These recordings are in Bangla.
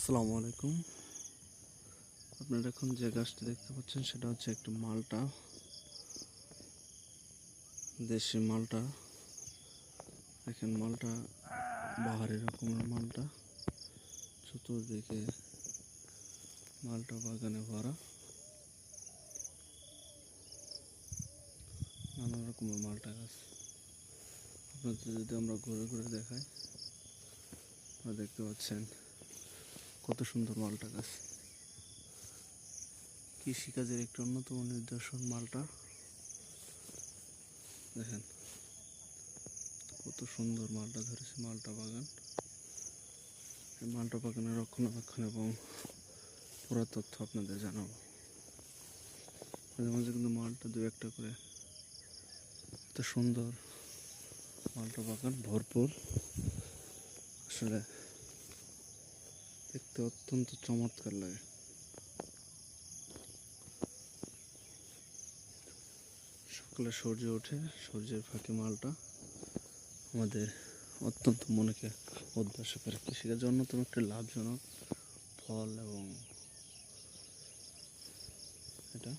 আসসালামু আলাইকুম। আপনারা এখন যে গাছটি দেখতে পাচ্ছেন সেটা হচ্ছে একটি মালটা, দেশি মালটা। দেখেন মালটা বাহারি রকমের মালটা, চতুর্দিকে মালটা বাগানে ভরা, নানা রকমের মালটা গাছ। আপনাদের যদি আমরা ঘুরে ঘুরে দেখাই, আপনারা দেখতে পাচ্ছেন কত সুন্দর মালটা গাছ। কৃষিকাজের একটি অন্যতম নিদর্শন মালটা। দেখেন কত সুন্দর মালটা ধরেছে মালটা বাগান। এই মালটা বাগানের রক্ষণাবেক্ষণ এবং পুরো তথ্য আপনাদের জানাবো। মাঝে মাঝে কিন্তু মালটা দু একটা করে, এত সুন্দর মালটা বাগান ভরপুর, আসলে দেখতে অত্যন্ত চমৎকার লাগে। সকালে সূর্য ওঠে, সূর্যের ফাঁকে মালটা আমাদের অত্যন্ত মনকে উদ্ভাস করে। কৃষিকাজের অন্যতম একটি লাভজনক ফল এবং এটা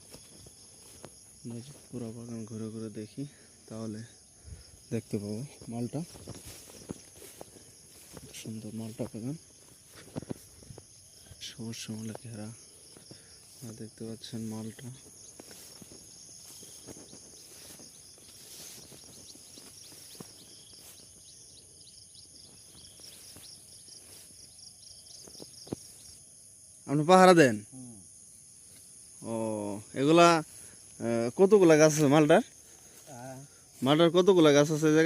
আমরা যদি পুরো বাগান ঘুরে ঘুরে দেখি তাহলে দেখতে পাবো মালটা, সুন্দর মালটা বাগান, সবুজ শ্যামলে ঘেরা। দেখতে পাচ্ছেন মালটা। আপনি পাহারা দেন? ও, এগুলা কতগুলা গাছ আছে মালটার? মালটার কতগুলা গাছ আছে?